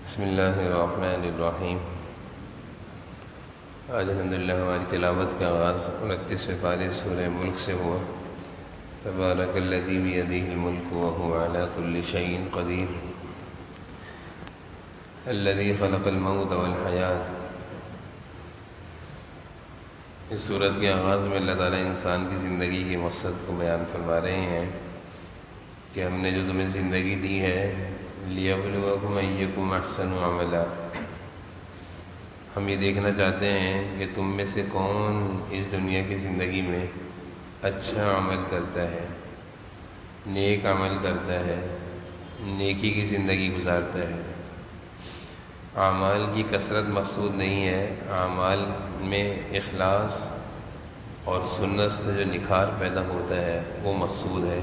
بسم اللہ الرحمن الرحیم۔ آج الحمدللہ ہماری تلاوت کا آغاز 29ویں پارے سورہ ملک سے ہوا۔ تبارک الذی بیدہ الملک وہو علی کل شیء قدیر الذی خلق الموت والحیاة۔ اس سورت کے آغاز میں اللہ تعالیٰ انسان کی زندگی کے مقصد کو بیان فرما رہے ہیں کہ ہم نے جو تمہیں زندگی دی ہے لیبلوکم ایکم احسن عملا، ہم یہ دیکھنا چاہتے ہیں کہ تم میں سے کون اس دنیا کی زندگی میں اچھا عمل کرتا ہے، نیک عمل کرتا ہے، نیکی کی زندگی گزارتا ہے۔ اعمال کی کثرت مقصود نہیں ہے، اعمال میں اخلاص اور سنت سے جو نکھار پیدا ہوتا ہے وہ مقصود ہے۔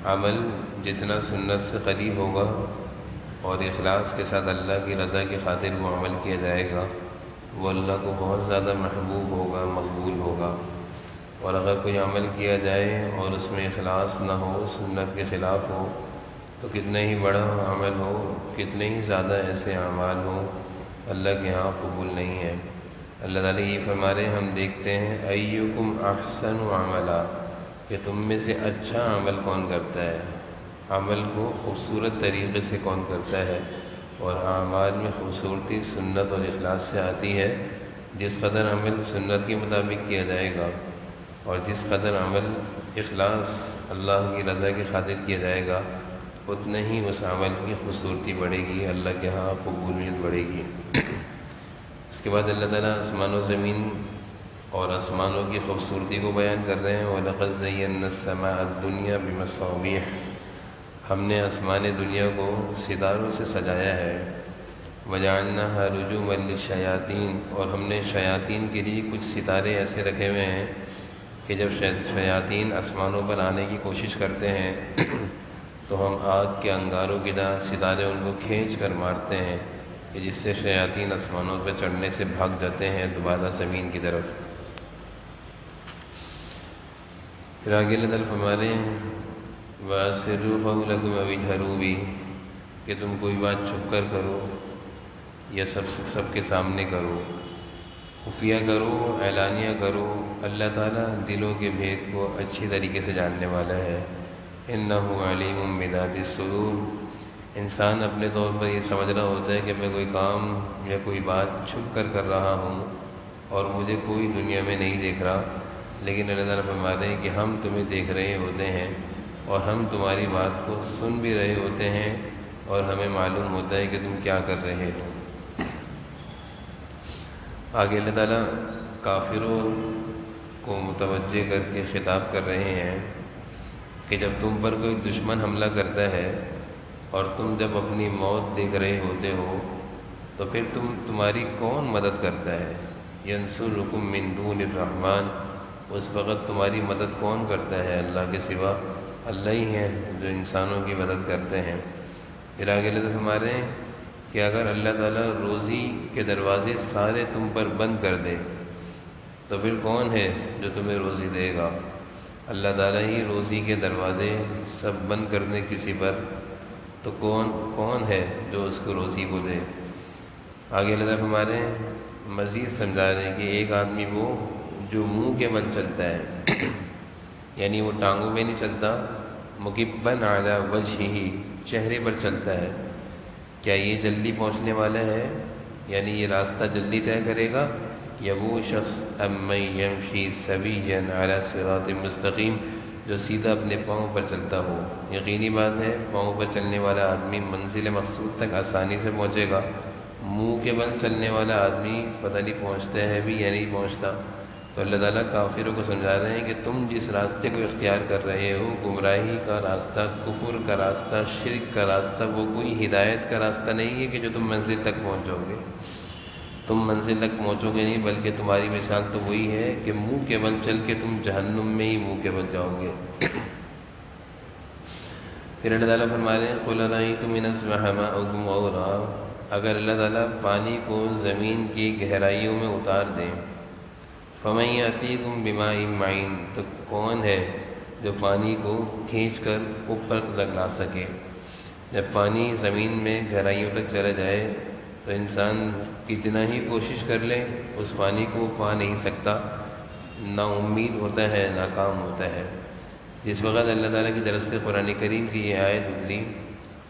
عمل جتنا سنت سے قریب ہوگا اور اخلاص کے ساتھ اللہ کی رضا کی خاطر وہ عمل کیا جائے گا، وہ اللہ کو بہت زیادہ محبوب ہوگا، مقبول ہوگا۔ اور اگر کوئی عمل کیا جائے اور اس میں اخلاص نہ ہو، سنت کے خلاف ہو، تو کتنا ہی بڑا عمل ہو، کتنے ہی زیادہ ایسے اعمال ہوں، اللہ کے ہاں قبول نہیں ہے۔ اللہ تعالیٰ یہ فرما رہے ہیں، ہم دیکھتے ہیں ایکم احسن عملا، کہ تم میں سے اچھا عمل کون کرتا ہے، عمل کو خوبصورت طریقے سے کون کرتا ہے۔ اور اعمال میں خوبصورتی سنت اور اخلاص سے آتی ہے۔ جس قدر عمل سنت کے مطابق کیا جائے گا اور جس قدر عمل اخلاص اللہ کی رضا کی خاطر کیا جائے گا، اتنا ہی اس عمل کی خوبصورتی بڑھے گی، اللہ کے ہاں قبولیت بڑھے گی۔ اس کے بعد اللہ تعالیٰ آسمان و زمین اور آسمانوں کی خوبصورتی کو بیان کر رہے ہیں۔ وَلَقَدْ زَيَّنَّا السَّمَاءَ الدُّنْيَا بِمَصَابِيحَ، ہم نے آسمان دنیا کو ستاروں سے سجایا ہے۔ وَجَعَلْنَاهَا رُجُومًا لِلشَّيَاطِينِ، اور ہم نے شیاطین کے لیے کچھ ستارے ایسے رکھے ہوئے ہیں کہ جب شیاطین آسمانوں پر آنے کی کوشش کرتے ہیں تو ہم آگ کے انگاروں کی طرح ستارے ان کو کھینچ کر مارتے ہیں کہ جس سے شیاطین آسمانوں پہ چڑھنے سے بھاگ جاتے ہیں دوبارہ زمین کی طرف۔ پھر آگے اللہ تعالیٰ فرما رہے ہیں وَأَسِرُّوا قَوْلَكُمْ أَوِ اجْهَرُوا بِهِ، کہ تم کوئی بات چھپ کر کرو یا سب کے سامنے کرو، خفیہ کرو، اعلانیہ کرو، اللہ تعالیٰ دلوں کے بھید کو اچھی طریقے سے جاننے والا ہے۔ إِنَّهُ عَلِيمٌ بِذَاتِ الصُّدُورِ، انسان اپنے طور پر یہ سمجھ رہا ہوتا ہے کہ میں کوئی کام یا کوئی بات چھپ کر رہا ہوں اور مجھے کوئی دنیا میں نہیں دیکھ رہا، لیکن اللہ تعالیٰ فرما رہے ہیں کہ ہم تمہیں دیکھ رہے ہوتے ہیں اور ہم تمہاری بات کو سن بھی رہے ہوتے ہیں اور ہمیں معلوم ہوتا ہے کہ تم کیا کر رہے ہو۔ آگے اللہ تعالیٰ کافروں کو متوجہ کر کے خطاب کر رہے ہیں کہ جب تم پر کوئی دشمن حملہ کرتا ہے اور تم جب اپنی موت دیکھ رہے ہوتے ہو تو پھر تمہاری کون مدد کرتا ہے؟ ینصرکم من دون الرحمن، اس وقت تمہاری مدد کون کرتا ہے اللہ کے سوا؟ اللہ ہی ہے جو انسانوں کی مدد کرتے ہیں۔ پھر آگے اللہ فرما رہے ہیں کہ اگر اللہ تعالیٰ روزی کے دروازے سارے تم پر بند کر دے تو پھر کون ہے جو تمہیں روزی دے گا؟ اللہ تعالیٰ ہی روزی کے دروازے سب بند کر دیں کسی پر تو کون ہے جو اس کو روزی کو دے؟ آگے اللہ فرما رہے ہیں، مزید سمجھا رہے ہیں کہ ایک آدمی وہ جو منہ کے بل چلتا ہے یعنی وہ ٹانگوں پہ نہیں چلتا، مکبن علی وجہہ، چہرے پر چلتا ہے، کیا یہ جلدی پہنچنے والا ہے؟ یعنی یہ راستہ جلدی طے کرے گا؟ یا وہ شخص امن یمشی سویا علی صراط مستقیم، جو سیدھا اپنے پاؤں پر چلتا ہو؟ یقینی بات ہے پاؤں پر چلنے والا آدمی منزل مقصود تک آسانی سے پہنچے گا، منہ کے بل چلنے والا آدمی پتہ نہیں پہنچتا ہے بھی یا نہیں پہنچتا۔ تو اللہ تعالیٰ کافروں کو سمجھا رہے ہیں کہ تم جس راستے کو اختیار کر رہے ہو، گمراہی کا راستہ، کفر کا راستہ، شرک کا راستہ، وہ کوئی ہدایت کا راستہ نہیں ہے کہ جو تم منزل تک پہنچ جاؤ گے۔ تم منزل تک پہنچو گے نہیں، بلکہ تمہاری مثال تو وہی ہے کہ منہ کے بل چل کے تم جہنم میں ہی منہ کے بل جاؤ گے۔ پھر اللہ تعالیٰ فرما رہے ہیں قُلْ أَرَأَيْتُمْ إِنْ أَصْبَحَ مَاؤُكُمْ غَوْرًا، اگر اللہ تعالیٰ پانی کو زمین کی گہرائیوں میں اتار دیں، فَمَن يَأْتِيكُم بِمَاءٍ مَّعِينٍ، تو کون ہے جو پانی کو کھینچ کر اوپر لا سکے؟ جب پانی زمین میں گہرائیوں تک چلا جائے تو انسان کتنا ہی کوشش کر لے اس پانی کو پا نہیں سکتا، نا امید ہوتا ہے، ناکام ہوتا ہے۔ جس وقت اللہ تعالیٰ کی طرف سے قرآن کریم کی یہ آیت اتری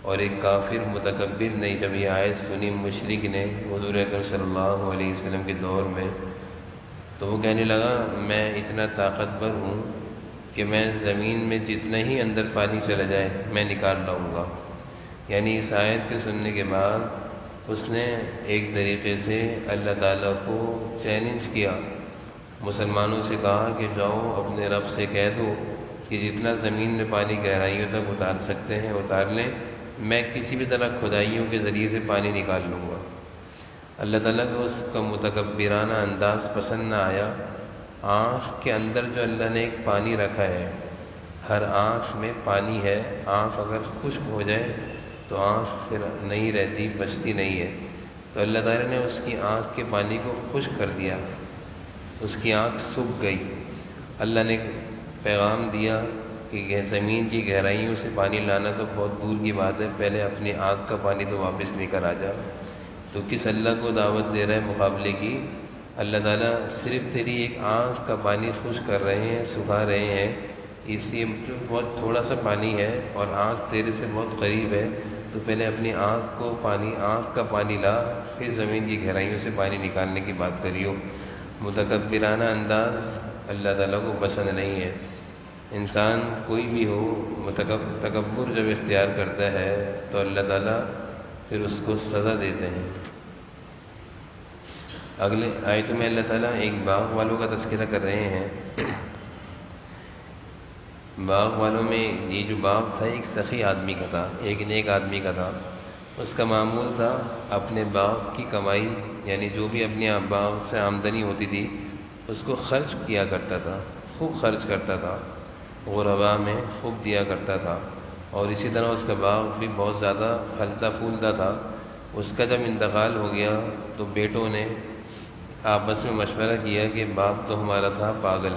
اور ایک کافر متکبر نے جب یہ آیت سنی، مشرک نے حضور اکرم صلی اللہ علیہ وسلم کے دور میں، تو وہ کہنے لگا میں اتنا طاقتور ہوں کہ میں زمین میں جتنا ہی اندر پانی چلا جائے میں نکال لاؤں گا۔ یعنی اس آیت کے سننے کے بعد اس نے ایک طریقے سے اللہ تعالیٰ کو چیلنج کیا، مسلمانوں سے کہا کہ جاؤ اپنے رب سے کہہ دو کہ جتنا زمین میں پانی گہرائیوں تک اتار سکتے ہیں اتار لیں، میں کسی بھی طرح کھدائیوں کے ذریعے سے پانی نکال لوں گا۔ اللہ تعالیٰ کو اس کا متکبرانہ انداز پسند نہ آیا۔ آنکھ کے اندر جو اللہ نے ایک پانی رکھا ہے، ہر آنکھ میں پانی ہے، آنکھ اگر خشک ہو جائے تو آنکھ پھر نہیں رہتی، بچتی نہیں ہے، تو اللہ تعالیٰ نے اس کی آنکھ کے پانی کو خشک کر دیا، اس کی آنکھ سوکھ گئی۔ اللہ نے پیغام دیا کہ زمین کی گہرائیوں سے پانی لانا تو بہت دور کی بات ہے، پہلے اپنی آنکھ کا پانی تو واپس لے کر آ جا۔ تو کس اللہ کو دعوت دے رہا ہے مقابلے کی؟ اللہ تعالیٰ صرف تیری ایک آنکھ کا پانی خشک کر رہے ہیں، سکھا رہے ہیں، اس لیے بہت تھوڑا سا پانی ہے اور آنکھ تیرے سے بہت قریب ہے، تو پہلے اپنی آنکھ کا پانی لا، پھر زمین کی گہرائیوں سے پانی نکالنے کی بات کریو۔ متکبرانہ انداز اللہ تعالیٰ کو پسند نہیں ہے۔ انسان کوئی بھی ہو، تکبر جب اختیار کرتا ہے تو اللہ تعالیٰ پھر اس کو سزا دیتے ہیں۔ اگلے آیتوں میں اللہ تعالیٰ ایک باغ والوں کا تذکرہ کر رہے ہیں۔ باغ والوں میں یہ جو باغ تھا ایک سخی آدمی کا تھا، ایک نیک آدمی کا تھا۔ اس کا معمول تھا اپنے باغ کی کمائی، یعنی جو بھی اپنے باغ سے آمدنی ہوتی تھی اس کو خرچ کیا کرتا تھا، خوب خرچ کرتا تھا، غربا میں خوب دیا کرتا تھا، اور اسی طرح اس کا باغ بھی بہت زیادہ پھلتا پھولتا تھا۔ اس کا جب انتقال ہو گیا تو بیٹوں نے آپس میں مشورہ کیا کہ باپ تو ہمارا تھا پاگل،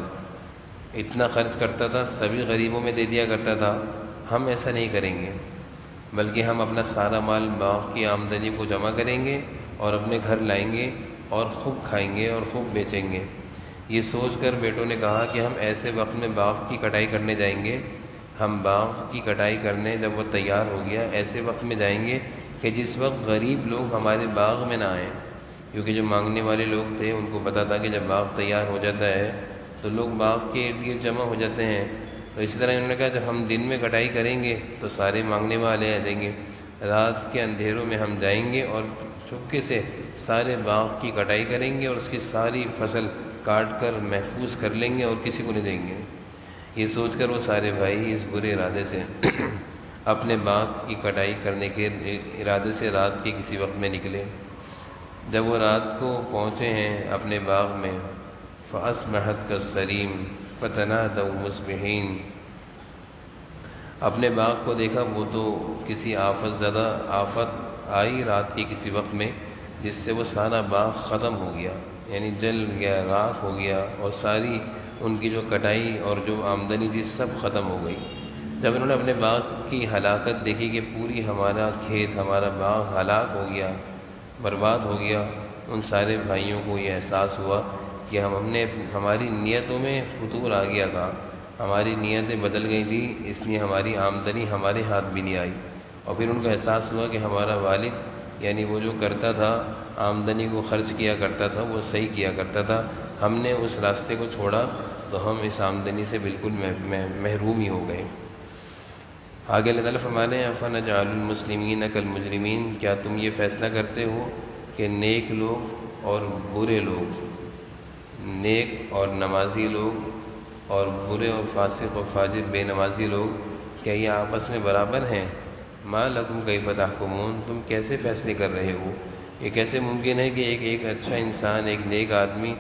اتنا خرچ کرتا تھا، سبھی غریبوں میں دے دیا کرتا تھا، ہم ایسا نہیں کریں گے، بلکہ ہم اپنا سارا مال باغ کی آمدنی کو جمع کریں گے اور اپنے گھر لائیں گے اور خوب کھائیں گے اور خوب بیچیں گے۔ یہ سوچ کر بیٹوں نے کہا کہ ہم ایسے وقت میں باغ کی کٹائی کرنے جائیں گے، ہم باغ کی کٹائی کرنے جب وہ تیار ہو گیا ایسے وقت میں جائیں گے کہ جس وقت غریب لوگ ہمارے باغ میں نہ آئیں، کیونکہ جو مانگنے والے لوگ تھے ان کو پتہ تھا کہ جب باغ تیار ہو جاتا ہے تو لوگ باغ کے ارد گرد جمع ہو جاتے ہیں۔ تو اسی طرح انہوں نے کہا جب ہم دن میں کٹائی کریں گے تو سارے مانگنے والے آ جائیں گے، رات کے اندھیروں میں ہم جائیں گے اور چپکے سے سارے باغ کی کٹائی کریں گے اور اس کی ساری فصل کاٹ کر محفوظ کر لیں گے اور کسی کو نہیں دیں گے۔ یہ سوچ کر وہ سارے بھائی اس برے ارادے سے اپنے باغ کی کٹائی کرنے کے ارادے سے رات کے کسی وقت میں نکلے۔ جب وہ رات کو پہنچے ہیں اپنے باغ میں، فَأَصْبَحَتْ كَالصَّرِيمِ فَتَنَادَوْا مُصْبِحِينَ، اپنے باغ کو دیکھا وہ تو کسی آفت آئی رات کے کسی وقت میں جس سے وہ سارا باغ ختم ہو گیا، یعنی جل گیا، راکھ ہو گیا، اور ساری ان کی جو کٹائی اور جو آمدنی تھی سب ختم ہو گئی۔ جب انہوں نے اپنے باغ کی ہلاکت دیکھی کہ پوری ہمارا کھیت، ہمارا باغ ہلاک ہو گیا، برباد ہو گیا، ان سارے بھائیوں کو یہ احساس ہوا کہ ہماری نیتوں میں فتور آ گیا تھا، ہماری نیتیں بدل گئی تھی، اس لیے ہماری آمدنی ہمارے ہاتھ بھی نہیں آئی۔ اور پھر ان کو احساس ہوا کہ ہمارا والد، یعنی وہ جو کرتا تھا آمدنی کو خرچ کیا کرتا تھا وہ صحیح کیا کرتا تھا، ہم نے اس راستے کو چھوڑا تو ہم اس آمدنی سے بالکل محروم ہی ہو گئے۔ آگے اللہ تعالیٰ فرمانے ہیں فَنَجْعَلُ الْمُسْلِمِينَ كَالْمُجْرِمِينَ، کیا تم یہ فیصلہ کرتے ہو کہ نیک لوگ اور برے لوگ، نیک اور نمازی لوگ اور برے اور فاسق و فاجر بے نمازی لوگ، کیا یہ آپس میں برابر ہیں؟ مَا لَكُمْ كَيْفَ تَحْكُمُونَ، تم کیسے فیصلے کر رہے ہو؟ یہ کیسے ممکن ہے کہ ایک اچھا انسان، ایک نیک آدمی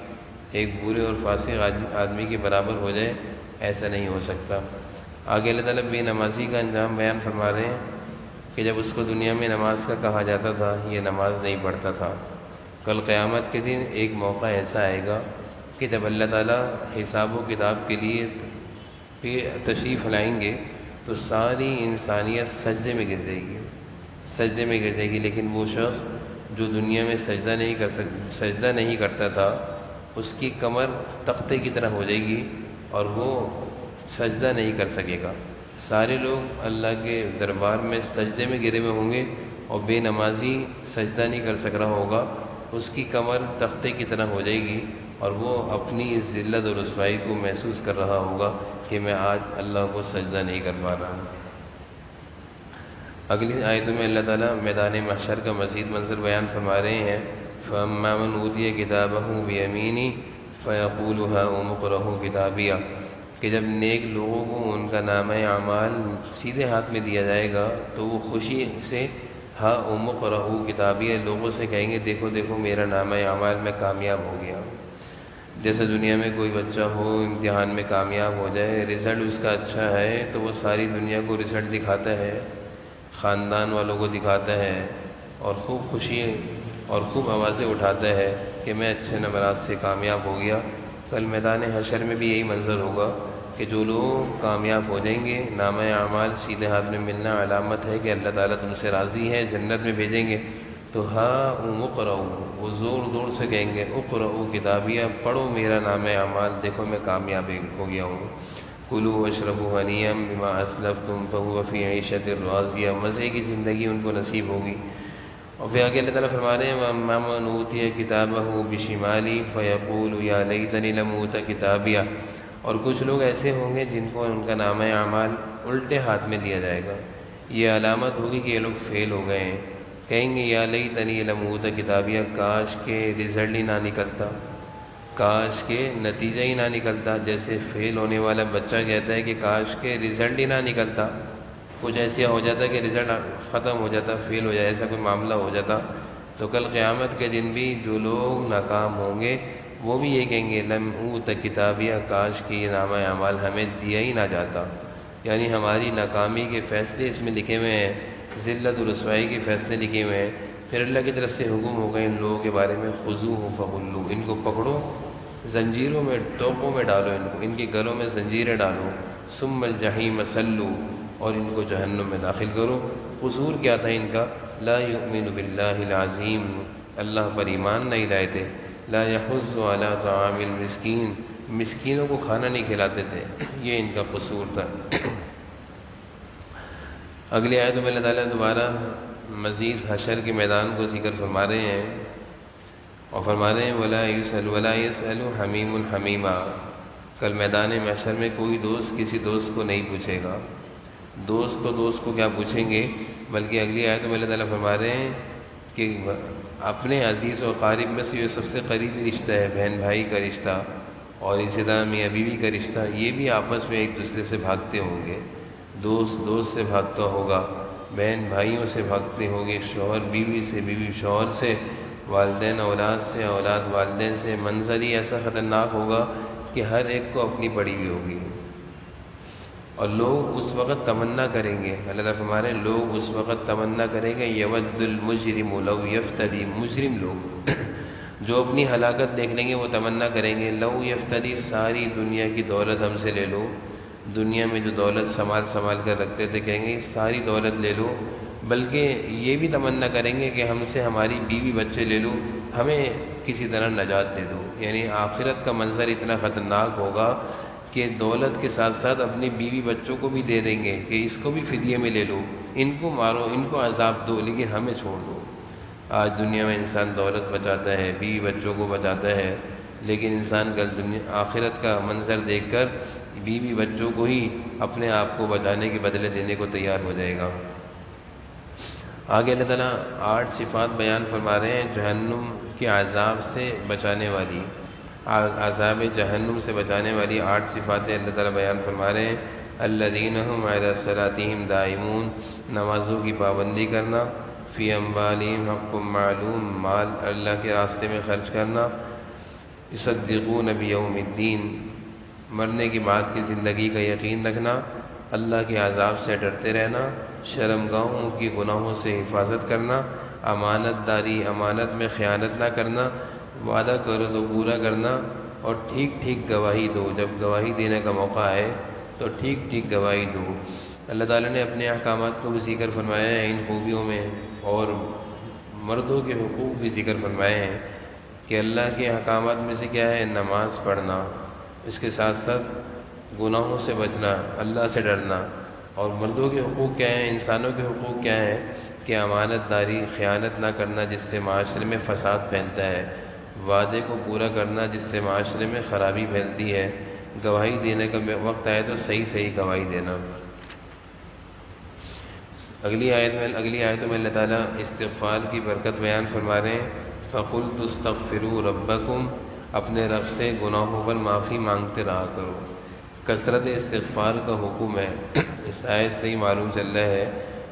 ایک برے اور فاسق آدمی کے برابر ہو جائے؟ ایسا نہیں ہو سکتا۔ آگے اللہ تعالیٰ بے نمازی کا انجام بیان فرما رہے ہیں کہ جب اس کو دنیا میں نماز کا کہا جاتا تھا یہ نماز نہیں پڑھتا تھا، کل قیامت کے دن ایک موقع ایسا آئے گا کہ جب اللہ تعالیٰ حساب و کتاب کے لیے تشریف لائیں گے تو ساری انسانیت سجدے میں گر جائے گی، سجدے میں گر جائے گی۔ لیکن وہ شخص جو دنیا میں سجدہ نہیں کرتا تھا، اس کی کمر تختے کی طرح ہو جائے گی اور وہ سجدہ نہیں کر سکے گا۔ سارے لوگ اللہ کے دربار میں سجدے میں گرے ہوئے ہوں گے اور بے نمازی سجدہ نہیں کر سک رہا ہوگا، اس کی کمر تختے کی طرح ہو جائے گی اور وہ اپنی ذلت اور رسوائی کو محسوس کر رہا ہوگا کہ میں آج اللہ کو سجدہ نہیں کر پا رہا ہوں۔ اگلی آیتوں میں اللہ تعالیٰ میدان محشر کا مزید منظر بیان فرما رہے ہیں۔ فَأَمَّا مَنْ أُوتِيَ كِتَابَهُ بِيَمِينِهِ فَيَقُولُ هَاؤُمُ اقْرَءُوا كِتَابِيَهْ، کہ جب نیک لوگوں کو ان کا نامہ اعمال سیدھے ہاتھ میں دیا جائے گا تو وہ خوشی سے ہاؤم اقرءوا کتابیہ لوگوں سے کہیں گے دیکھو دیکھو میرا نامہ اعمال میں کامیاب ہو گیا۔ جیسے دنیا میں کوئی بچہ ہو امتحان میں کامیاب ہو جائے، رزلٹ اس کا اچھا ہے تو وہ ساری دنیا کو رزلٹ دکھاتا ہے، خاندان والوں کو دکھاتا ہے اور خوب خوشی اور خوب آوازیں اٹھاتا ہے کہ میں اچھے نمبرات سے کامیاب ہو گیا۔ کل میدان حشر میں بھی یہی منظر ہوگا کہ جو لوگ کامیاب ہو جائیں گے، نامہ اعمال سیدھے ہاتھ میں ملنا علامت ہے کہ اللہ تعالیٰ تم سے راضی ہے، جنت میں بھیجیں گے۔ تو ہاؤم اقرءوا، وہ زور زور سے کہیں گے اقرءوا کتابیہ، پڑھو میرا نامہ اعمال، دیکھو میں کامیاب ہو گیا ہوں۔ کلوا واشربوا ہنیئا بما اسلفتم فہو فی عیشۃ راضیہ، مزے کی زندگی ان کو نصیب ہوگی۔ اور پھر آگے اللہ تعالیٰ فرما رہے ہیں وَأَمَّا مَنْ أُوتِيَ كِتَابَهُ بِشِمَالِهِ فَيَقُولُ يَا لَيْتَنِي لَمْ أُوتَ كِتَابِيَهْ، اور کچھ لوگ ایسے ہوں گے جن کو ان کا نامہ اعمال الٹے ہاتھ میں دیا جائے گا۔ یہ علامت ہوگی کہ یہ لوگ فیل ہو گئے ہیں، کہیں گے یا لیتنی لم اوت کتابیہ، کاش کے رزلٹ ہی نہ نکلتا، کاش کے نتیجہ ہی نہ نکلتا۔ جیسے فیل ہونے والا بچہ کہتا ہے کہ کاش کے رزلٹ ہی نہ نکلتا، کچھ ایسا ہو جاتا کہ رزلٹ ختم ہو جاتا، فیل ہو جائے، ایسا کوئی معاملہ ہو جاتا، تو کل قیامت کے دن بھی جو لوگ ناکام ہوں گے وہ بھی یہ کہیں گے لم اوت کتابیہ، کاش کہ یہ نامہ اعمال ہمیں دیا ہی نہ جاتا۔ یعنی ہماری ناکامی کے فیصلے اس میں لکھے ہوئے ہیں، ذلت و رسوائی کے فیصلے لکھے ہوئے ہیں۔ پھر اللہ کی طرف سے حکم ہو گئے ان لوگوں کے بارے میں خذوہ فغلوہ، ان کو پکڑو، زنجیروں میں ٹوپوں میں ڈالو، ان کے گلوں میں زنجیریں ڈالو، ثم الجحیم صلو، اور ان کو جہنم میں داخل کرو۔ قصور کیا تھا ان کا؟ لا یؤمن باللہ العظیم، اللہ پر ایمان نہیں لائے تھے، لا یحض علی طعام المسکین، مسکینوں کو کھانا نہیں کھلاتے تھے، یہ ان کا قصور تھا۔ اگلی آیت میں اللہ تعالیٰ دوبارہ مزید حشر کے میدان کو ذکر فرما رہے ہیں اور فرما رہے ہیں وَلَا يَسْأَلُ حَمِيمٌ حَمِيمًا، کل میدان محشر میں کوئی دوست کسی دوست کو نہیں پوچھے گا۔ دوست تو دوست کو کیا پوچھیں گے، بلکہ اگلی آیت میں اللہ تعالیٰ فرما رہے ہیں کہ اپنے عزیز و قارب میں سے جو سب سے قریبی رشتہ ہے بہن بھائی کا رشتہ، اور اسی طرح میاں بیوی کا رشتہ، یہ بھی آپس میں ایک دوسرے سے بھاگتے ہوں گے۔ دوست دوست سے بھاگتا ہوگا، بہن بھائیوں سے بھاگتے ہوں گے، شوہر بیوی سے، بیوی شوہر سے، والدین اولاد سے، اولاد والدین سے۔ منظر ہی ایسا خطرناک ہوگا کہ ہر ایک کو اپنی پڑی ہوئی ہوگی، اور لوگ اس وقت تمنا کریں گے، اللہ تعالیٰ فرما رہے ہیں لوگ اس وقت تمنا کریں گے یود المجرم لو یفتدی، مجرم لوگ جو اپنی ہلاکت دیکھ لیں گے وہ تمنا کریں گے لو یفتدی، ساری دنیا کی دولت ہم سے لے لو، دنیا میں جو دولت سنبھال کر رکھتے تھے کہیں گے ساری دولت لے لو، بلکہ یہ بھی تمنا کریں گے کہ ہم سے ہماری بیوی بچے لے لو، ہمیں کسی طرح نجات دے دو۔ یعنی آخرت کا منظر اتنا خطرناک ہوگا کہ دولت کے ساتھ ساتھ اپنی بیوی بچوں کو بھی دے دیں گے کہ اس کو بھی فدیے میں لے لو، ان کو مارو، ان کو عذاب دو، لیکن ہمیں چھوڑ دو۔ آج دنیا میں انسان دولت بچاتا ہے، بیوی بچوں کو بچاتا ہے، لیکن انسان کل آخرت کا منظر دیکھ کر بیوی بچوں کو ہی اپنے آپ کو بچانے کے بدلے دینے کو تیار ہو جائے گا۔ آگے اللہ تعالیٰ 8 صفات بیان فرما رہے ہیں جہنم کے عذاب سے بچانے والی، عذاب جہنم سے بچانے والی 8 صفاتیں اللہ تعالیٰ بیان فرما رہے ہیں۔ الذین هم علی صلاتہم دائمون، نمازوں کی پابندی کرنا، فی اموالہم حق معلوم، مال اللہ کے راستے میں خرچ کرنا، یصدقون بیوم الدین، مرنے کے بعد کی زندگی کا یقین رکھنا، اللہ کے عذاب سے ڈرتے رہنا، شرمگاہوں کی گناہوں سے حفاظت کرنا، امانت داری، امانت میں خیانت نہ کرنا، وعدہ کرو تو پورا کرنا، اور ٹھیک ٹھیک گواہی دو، جب گواہی دینے کا موقع آئے تو ٹھیک ٹھیک گواہی دو۔ اللہ تعالیٰ نے اپنے احکامات کو بھی ذکر فرمایا ہے ان خوبیوں میں، اور مردوں کے حقوق بھی ذکر فرمائے ہیں کہ اللہ کے احکامات میں سے کیا ہے نماز پڑھنا، اس کے ساتھ ساتھ گناہوں سے بچنا، اللہ سے ڈرنا، اور مردوں کے حقوق کیا ہیں، انسانوں کے حقوق کیا ہیں کہ امانت داری، خیانت نہ کرنا جس سے معاشرے میں فساد پھیلتا ہے، وعدے کو پورا کرنا جس سے معاشرے میں خرابی پھیلتی ہے، گواہی دینے کا وقت آئے تو صحیح گواہی دینا۔ اگلی آیتوں میں اللہ تعالیٰ استغفار کی برکت بیان فرما رہے ہیں، فَقُلْتُ اسْتَغْفِرُوا رَبَّكُمْ، اپنے رب سے گناہوں پر معافی مانگتے رہا کرو۔ کثرت استغفار کا حکم ہے، اس آیت سے ہی معلوم چل رہا ہے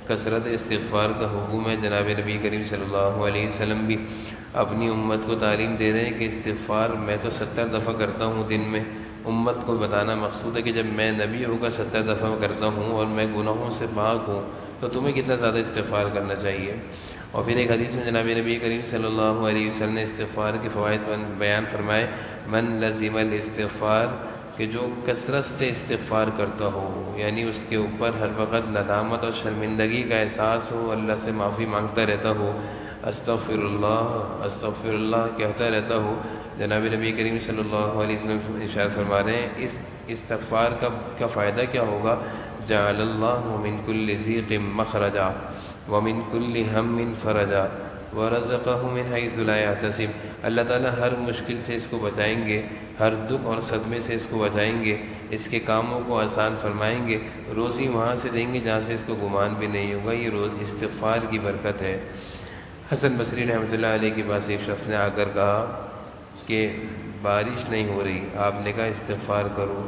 کثرت استغفار کا حکم ہے۔ جناب نبی کریم صلی اللہ علیہ وسلم بھی اپنی امت کو تعلیم دے رہے ہیں کہ استغفار میں تو 70 دفعہ کرتا ہوں دن میں، امت کو بتانا مقصود ہے کہ جب میں نبی ہو کر 70 دفعہ کرتا ہوں اور میں گناہوں سے پاک ہوں تو تمہیں کتنا زیادہ استغفار کرنا چاہیے۔ اور پھر ایک حدیث میں جناب نبی کریم صلی اللہ علیہ وسلم نے استغفار کے فوائد بیان فرمائے، من لزم الاستغفار، کہ جو کثرت سے استغفار کرتا ہو، یعنی اس کے اوپر ہر وقت ندامت اور شرمندگی کا احساس ہو، اللہ سے معافی مانگتا رہتا ہو، استغفر اللہ کہتا رہتا ہو۔ جناب نبی کریم صلی اللہ علیہ وسلم ارشاد فرما رہے ہیں اس استغفار کا فائدہ کیا ہوگا، جعل اللہ من کل ضیق مخرجا ومن کل ہم فرجا ورزقہ من حیث لا یحتسب، اللہ تعالیٰ ہر مشکل سے اس کو بچائیں گے، ہر دکھ اور صدمے سے اس کو بچائیں گے، اس کے کاموں کو آسان فرمائیں گے، روزی وہاں سے دیں گے جہاں سے اس کو گمان بھی نہیں ہوگا۔ یہ روز استغفار کی برکت ہے۔ حسن بصری رحمۃ اللہ علیہ کے پاس ایک شخص نے آ کر کہا کہ بارش نہیں ہو رہی، آپ نے کہا استغفار کرو۔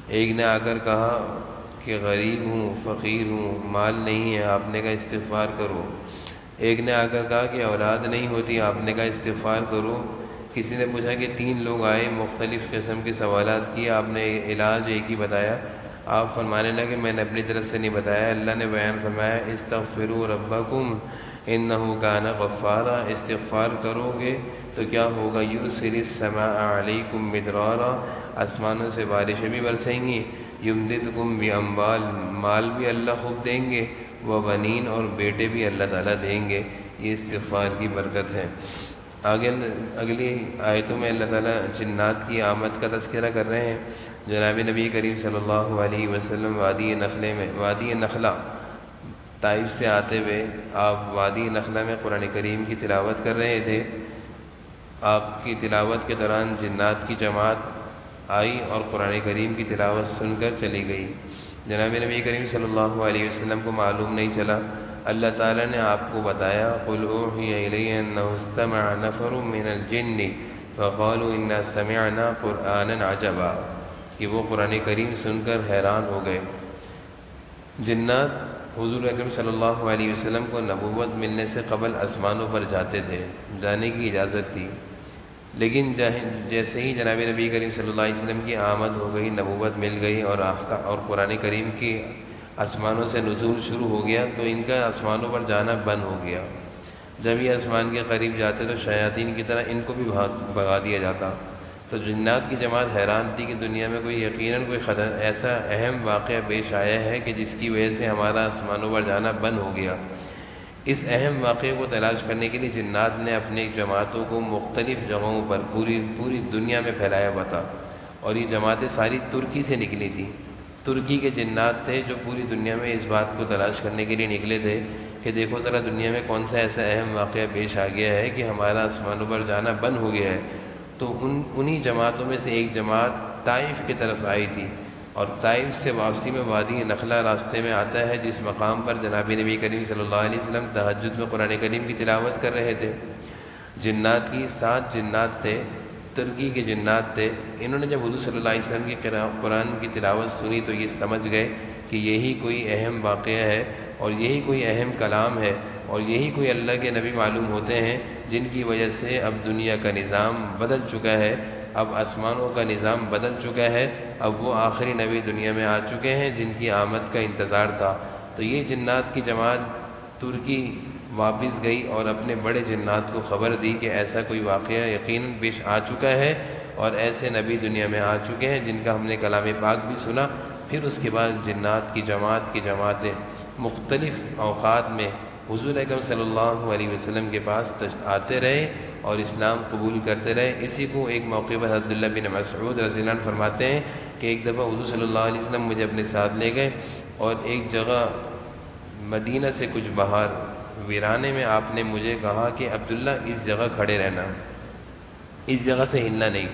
ایک نے آ کر کہا کہ غریب ہوں، فقیر ہوں، مال نہیں ہے، آپ نے کہا استغفار کرو۔ ایک نے آ کر کہا کہ اولاد نہیں ہوتی، آپ نے کہا استغفار کرو۔ کسی نے پوچھا کہ 3 لوگ آئے، مختلف قسم کے سوالات کیے، آپ نے علاج ایک ہی بتایا۔ آپ فرمانے لگے میں نے اپنی طرف سے نہیں بتایا، اللہ نے بیان فرمایا استغفروا ربکم انہ کان غفارا، استغفار کرو گے تو کیا ہوگا، یرسل السماء علیکم مدرارا، آسمانوں سے بارشیں بھی برسیں گی، یمددکم باموال، مال بھی اللہ خوب دیں گے، وبنین، اور بیٹے بھی اللہ تعالیٰ دیں گے۔ یہ استغفار کی برکت ہے۔ اگلی آیتوں میں اللہ تعالیٰ جنات کی آمد کا تذکرہ کر رہے ہیں۔ جناب نبی کریم صلی اللہ علیہ وسلم وادی نخلہ طائف سے آتے ہوئے آپ وادی نخلہ میں قرآن کریم کی تلاوت کر رہے تھے۔ آپ کی تلاوت کے دوران جنات کی جماعت آئی اور قرآن کریم کی تلاوت سن کر چلی گئی۔ جناب نبی کریم صلی اللہ علیہ وسلم کو معلوم نہیں چلا، اللہ تعالیٰ نے آپ کو بتایا قُلْ أُوحِيَ إِلَيَّ أَنَّهُ اسْتَمَعَ نَفَرٌ مِّنَ الْجِنِّ فَقَالُوا إِنَّا سَمِعْنَا قُرْآنًا عَجَبًا، کہ وہ قرآن کریم سن کر حیران ہو گئے۔ جنات حضور اکرم صلی اللہ علیہ وسلم کو نبوت ملنے سے قبل آسمانوں پر جاتے تھے، جانے کی اجازت تھی، لیکن جیسے ہی جناب نبی کریم صلی اللہ علیہ وسلم کی آمد ہو گئی، نبوت مل گئی اور قرآن کریم کی آسمانوں سے نزول شروع ہو گیا تو ان کا آسمانوں پر جانا بند ہو گیا۔ جب یہ آسمان کے قریب جاتے تو شیاطین کی طرح ان کو بھی بھگا دیا جاتا۔ تو جنات کی جماعت حیران تھی کہ دنیا میں یقیناً کوئی ایسا اہم واقعہ پیش آیا ہے کہ جس کی وجہ سے ہمارا آسمانوں پر جانا بند ہو گیا۔ اس اہم واقعے کو تلاش کرنے کے لیے جنات نے اپنی جماعتوں کو مختلف جگہوں پر پوری دنیا میں پھیلایا ہوا تھا، اور یہ جماعتیں ساری ترکی سے نکلی تھیں۔ ترکی کے جنات تھے جو پوری دنیا میں اس بات کو تلاش کرنے کے لیے نکلے تھے کہ دیکھو ذرا دنیا میں کون سا ایسا اہم واقعہ پیش آ گیا ہے کہ ہمارا آسمانوں پر جانا بند ہو گیا ہے۔ تو انہی جماعتوں میں سے ایک جماعت طائف کی طرف آئی تھی، اور طائف سے واپسی میں وادی نخلہ راستے میں آتا ہے، جس مقام پر جناب نبی کریم صلی اللہ علیہ وسلم تہجد میں قرآن کریم کی تلاوت کر رہے تھے۔ جنات کی 7 جنات تھے، ترکی کے جنات تھے۔ انہوں نے جب حضور صلی اللہ علیہ وسلم کی قرآن کی تلاوت سنی تو یہ سمجھ گئے کہ یہی کوئی اہم واقعہ ہے اور یہی کوئی اہم کلام ہے اور یہی کوئی اللہ کے نبی معلوم ہوتے ہیں جن کی وجہ سے اب دنیا کا نظام بدل چکا ہے، اب آسمانوں کا نظام بدل چکا ہے، اب وہ آخری نبی دنیا میں آ چکے ہیں جن کی آمد کا انتظار تھا۔ تو یہ جنات کی جماعت ترکی واپس گئی اور اپنے بڑے جنات کو خبر دی کہ ایسا کوئی واقعہ یقیناً پیش آ چکا ہے اور ایسے نبی دنیا میں آ چکے ہیں جن کا ہم نے کلام پاک بھی سنا پھر اس کے بعد جنات کی جماعتیں مختلف اوقات میں حضور اکرم صلی اللہ علیہ وسلم کے پاس آتے رہے اور اسلام قبول کرتے رہے۔ اسی کو ایک موقع پر عبداللہ بن مسعود رضی اللہ عنہ فرماتے ہیں کہ ایک دفعہ حضور صلی اللہ علیہ وسلم مجھے اپنے ساتھ لے گئے اور ایک جگہ مدینہ سے کچھ باہر ویرانے میں آپ نے مجھے کہا کہ عبداللہ اس جگہ کھڑے رہنا، اس جگہ سے ہلنا نہیں،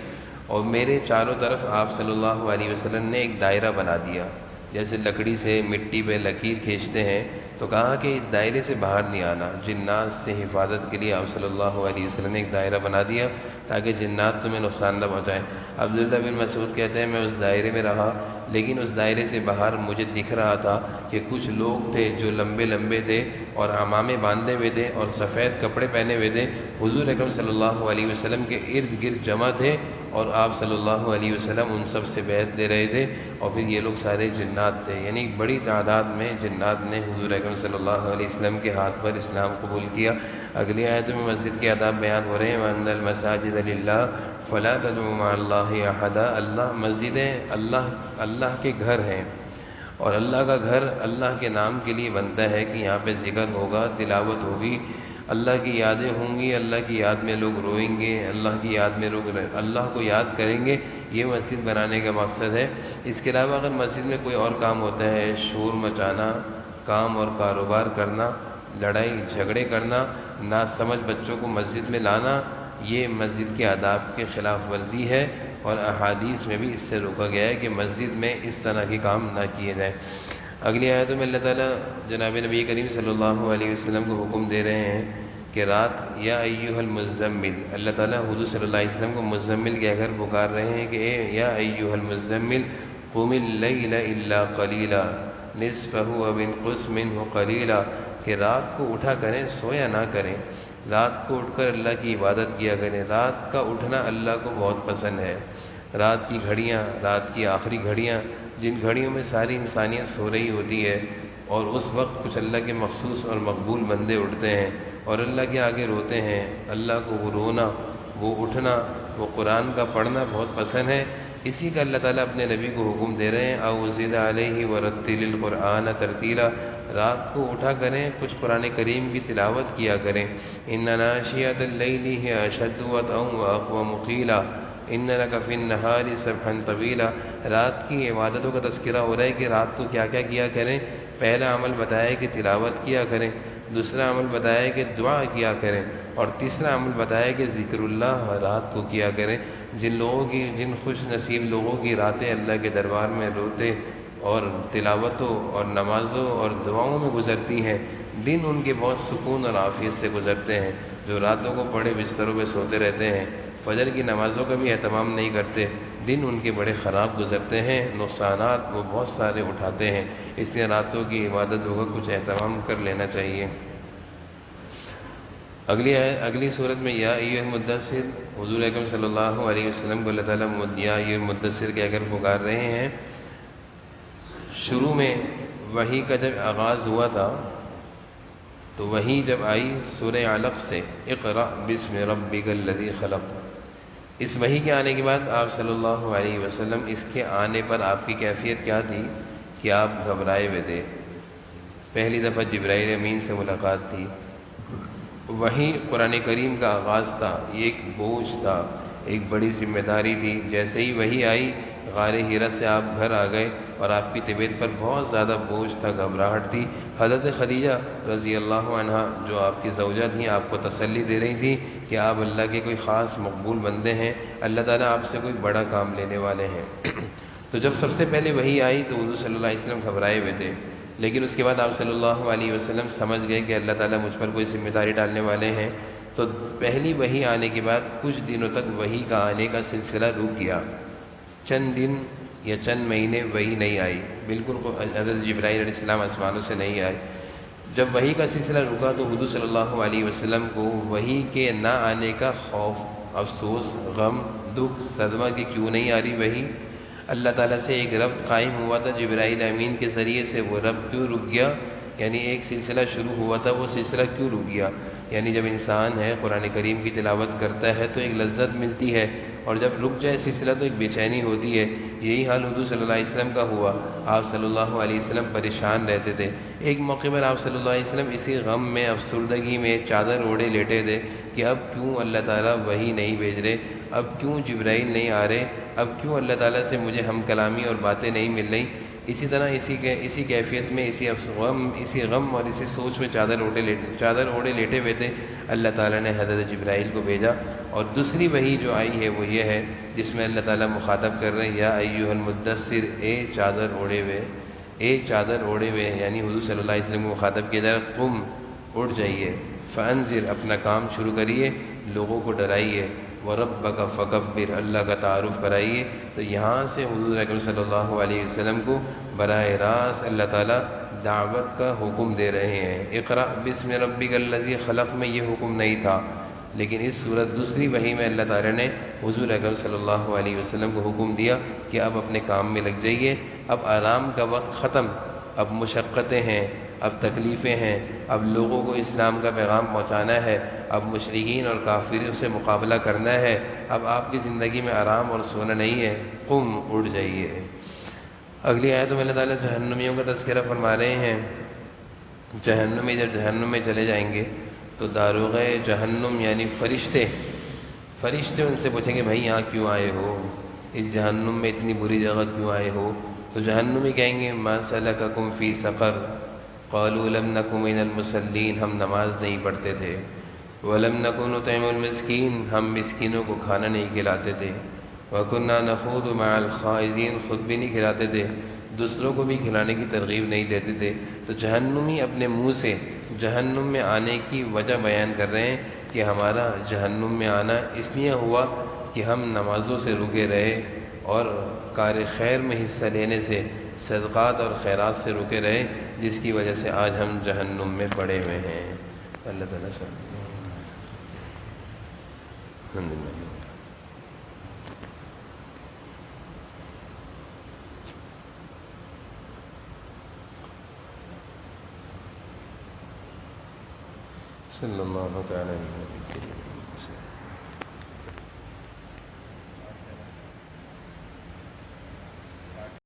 اور میرے چاروں طرف آپ صلی اللہ علیہ وسلم نے ایک دائرہ بنا دیا، جیسے لکڑی سے مٹی پہ لکیر کھینچتے ہیں، تو کہا کہ اس دائرے سے باہر نہیں آنا۔ جنات سے حفاظت کے لیے آپ صلی اللہ علیہ وسلم نے ایک دائرہ بنا دیا تاکہ جنات تمہیں نقصان نہ پہنچائیں۔ عبداللہ بن مسعود کہتے ہیں میں اس دائرے میں رہا، لیکن اس دائرے سے باہر مجھے دکھ رہا تھا کہ کچھ لوگ تھے جو لمبے لمبے تھے اور عمامے باندھے ہوئے تھے اور سفید کپڑے پہنے ہوئے تھے، حضور اکرم صلی اللہ علیہ وسلم کے ارد گرد جمع تھے اور آپ صلی اللہ علیہ وسلم ان سب سے بیعت لے رہے تھے، اور پھر یہ لوگ سارے جنات تھے، یعنی بڑی تعداد میں جنات نے حضور اکرم صلی اللہ علیہ وسلم کے ہاتھ پر اسلام قبول کیا۔ اگلی آیت میں مسجد کے آداب بیان ہو رہے ہیں، وَأَنَّ الْمَسَاجِدَ لِلَّهِ فَلَا تَدْعُوا مَعَ اللَّهِ أَحَدًا۔ اللہ مسجدیں اللہ کے گھر ہیں، اور اللہ کا گھر اللہ کے نام کے لیے بنتا ہے کہ یہاں پہ ذکر ہوگا، تلاوت ہوگی، اللہ کی یادیں ہوں گی، اللہ کی یاد میں لوگ روئیں گے، اللہ کی یاد میں لوگ اللہ کو یاد کریں گے، یہ مسجد بنانے کا مقصد ہے۔ اس کے علاوہ اگر مسجد میں کوئی اور کام ہوتا ہے، شور مچانا، کام اور کاروبار کرنا، لڑائی جھگڑے کرنا، ناسمجھ بچوں کو مسجد میں لانا، یہ مسجد کے آداب کے خلاف ورزی ہے، اور احادیث میں بھی اس سے روکا گیا ہے کہ مسجد میں اس طرح کے کام نہ کیے جائیں۔ اگلی آیتوں میں اللہ تعالیٰ جناب نبی کریم صلی اللہ علیہ وسلم کو حکم دے رہے ہیں کہ رات یا ایھا المزمل، اللہ تعالیٰ حضور صلی اللہ علیہ وسلم کو مزمل کہہ کر پکار رہے ہیں کہ اے یا ایھا المزمل قم اللیل الا قلیلا نصفہ او انقص منہ قلیلا، کہ رات کو اٹھا کریں، سویا نہ کریں، رات کو اٹھ کر اللہ کی عبادت کیا کریں۔ رات کا اٹھنا اللہ کو بہت پسند ہے۔ رات کی گھڑیاں، رات کی آخری گھڑیاں، جن گھڑیوں میں ساری انسانیت سو رہی ہوتی ہے، اور اس وقت کچھ اللہ کے مخصوص اور مقبول بندے اٹھتے ہیں اور اللہ کے آگے روتے ہیں، اللہ کو وہ رونا، وہ اٹھنا، وہ قرآن کا پڑھنا بہت پسند ہے۔ اسی کا اللہ تعالیٰ اپنے نبی کو حکم دے رہے ہیں، او زد علیہ ورتل القرآن ترتیلا، رات کو اٹھا کریں، کچھ قرآن کریم کی تلاوت کیا کریں۔ ان ناشئۃ اللیل ہی اشد وطئا واقوم قیلا ان لک فی النہار سبحا طویلا، رات کی عبادتوں کا تذکرہ ہو رہا ہے کہ رات کو کیا کیا کیا کریں۔ پہلا عمل بتایا کہ تلاوت کیا کریں، دوسرا عمل بتایا کہ دعا کیا کریں، اور تیسرا عمل بتایا کہ ذکر اللہ رات کو کیا کریں۔ جن خوش نصیب لوگوں کی راتیں اللہ کے دربار میں روتے اور تلاوتوں اور نمازوں اور دعاؤں میں گزرتی ہیں، دن ان کے بہت سکون اور عافیت سے گزرتے ہیں۔ جو راتوں کو پڑے بستروں پہ سوتے رہتے ہیں، فجر کی نمازوں کا بھی اہتمام نہیں کرتے، دن ان کے بڑے خراب گزرتے ہیں، نقصانات وہ بہت سارے اٹھاتے ہیں، اس لیے راتوں کی عبادتوں کا کچھ اہتمام کر لینا چاہیے۔ اگلی صورت میں یا ایھا المدثر، حضور اکرم صلی اللہ علیہ وسلم کو اللہ تعالیٰ یا ایھا المدثر کہہ کر پکار رہے ہیں۔ شروع میں وحی کا جب آغاز ہوا تھا تو وحی جب آئی سورہ علق سے، اقرأ بسم ربک الذی خلق، اس وحی کے آنے کے بعد آپ صلی اللہ علیہ وسلم، اس کے آنے پر آپ کی کیفیت کیا تھی کہ آپ گھبرائے ہوئے تھے۔ پہلی دفعہ جبرائیل امین سے ملاقات تھی، وحی قرآن کریم کا آغاز تھا، یہ ایک بوجھ تھا، ایک بڑی ذمہ داری تھی۔ جیسے ہی وحی آئی، غار حرا سے آپ گھر آ گئے اور آپ کی طبیعت پر بہت زیادہ بوجھ تھا، گھبراہٹ تھی۔ حضرت خدیجہ رضی اللہ عنہ جو آپ کی زوجہ تھیں، آپ کو تسلی دے رہی تھیں کہ آپ اللہ کے کوئی خاص مقبول بندے ہیں، اللہ تعالیٰ آپ سے کوئی بڑا کام لینے والے ہیں۔ تو جب سب سے پہلے وحی آئی تو حضور صلی اللہ علیہ وسلم گھبرائے ہوئے تھے، لیکن اس کے بعد آپ صلی اللہ علیہ وسلم سمجھ گئے کہ اللہ تعالیٰ مجھ پر کوئی ذمہ داری ڈالنے والے ہیں۔ تو پہلی وحی آنے کے بعد کچھ دنوں تک وحی کا آنے کا سلسلہ رک گیا، چند دن یا چند مہینے وحی نہیں آئی، بالکل حضرت جبرائیل علیہ السلام آسمانوں سے نہیں آئے۔ جب وحی کا سلسلہ رکا تو حضور صلی اللہ علیہ وسلم کو وحی کے نہ آنے کا خوف، افسوس، غم، دکھ، صدمہ کہ کیوں نہیں آ رہی وحی۔ اللہ تعالیٰ سے ایک ربط قائم ہوا تھا جبرائیل امین کے ذریعے سے، وہ ربط کیوں رک گیا؟ یعنی ایک سلسلہ شروع ہوا تھا، وہ سلسلہ کیوں رک گیا؟ یعنی جب انسان ہے قرآن کریم کی تلاوت کرتا ہے تو ایک لذت ملتی ہے، اور جب رک جائے سلسلہ تو ایک بے چینی ہوتی ہے۔ یہی حال حضور صلی اللہ علیہ وسلم کا ہوا۔ آپ صلی اللہ علیہ وسلم پریشان رہتے تھے۔ ایک موقع پر آپ صلی اللہ علیہ وسلم اسی غم میں، افسردگی میں چادر اوڑھے لیٹے تھے کہ اب کیوں اللہ تعالیٰ وحی نہیں بھیج رہے، اب کیوں جبرائیل نہیں آ رہے، اب کیوں اللہ تعالیٰ سے مجھے ہم کلامی اور باتیں نہیں مل رہی۔ اسی طرح اسی کیفیت میں، اسی غم اور اسی سوچ میں چادر اوڑھے لیٹے ہوئے تھے۔ اللہ تعالیٰ نے حضرت جبرائیل کو بھیجا، اور دوسری وحی جو آئی ہے وہ یہ ہے جس میں اللہ تعالیٰ مخاطب کر رہے ہیں، یا ایھا المدثر، اے چادر اوڑھے ہوئے، یعنی حضور صلی اللہ علیہ وسلم کو مخاطب کیا جا رہا ہے، قم، اٹھ جائیے، فانذر، اپنا کام شروع کریے، لوگوں کو ڈرائیے، وربک فکبر، اللہ کا تعارف کرائیے۔ تو یہاں سے حضور اکرم صلی اللہ علیہ وسلم کو براہ راست اللہ تعالیٰ دعوت کا حکم دے رہے ہیں۔ اقرأ بسم ربک الذی خلق میں یہ حکم نہیں تھا، لیکن اس صورت دوسری وحی میں اللہ تعالیٰ نے حضور اکرم صلی اللہ علیہ وسلم کو حکم دیا کہ اب اپنے کام میں لگ جائیے، اب آرام کا وقت ختم، اب مشقتیں ہیں، اب تکلیفیں ہیں، اب لوگوں کو اسلام کا پیغام پہنچانا ہے، اب مشرکین اور کافروں سے مقابلہ کرنا ہے، اب آپ کی زندگی میں آرام اور سونا نہیں ہے، قم، اٹھ جائیے۔ اگلی آیت میں اللہ تعالیٰ جہنمیوں کا تذکرہ فرما رہے ہیں۔ جہنمی جب جہنم میں چلے جائیں گے تو داروغ جہنم یعنی فرشتے ان سے پوچھیں گے، بھائی یہاں کیوں آئے ہو، اس جہنم میں اتنی بری جگہ کیوں آئے ہو؟ تو جہنمی کہیں گے، ما سلککم فی سقر، قالوا لم نک من المصلین، ہم نماز نہیں پڑھتے تھے، ولم نک نطعم المسکین، ہم مسکینوں کو کھانا نہیں کھلاتے تھے، وکنا نخوض مع الخائضین، خود بھی نہیں کھلاتے تھے، دوسروں کو بھی کھلانے کی ترغیب نہیں دیتے تھے۔ تو جہنمی اپنے منہ سے جہنم میں آنے کی وجہ بیان کر رہے ہیں کہ ہمارا جہنم میں آنا اس لیے ہوا کہ ہم نمازوں سے رکے رہے اور کار خیر میں حصہ لینے سے، صدقات اور خیرات سے رکے رہے، جس کی وجہ سے آج ہم جہنم میں پڑے ہوئے ہیں۔ اللہ تعالیٰ سے صلی اللہ تعالیٰ علیہ وسلم۔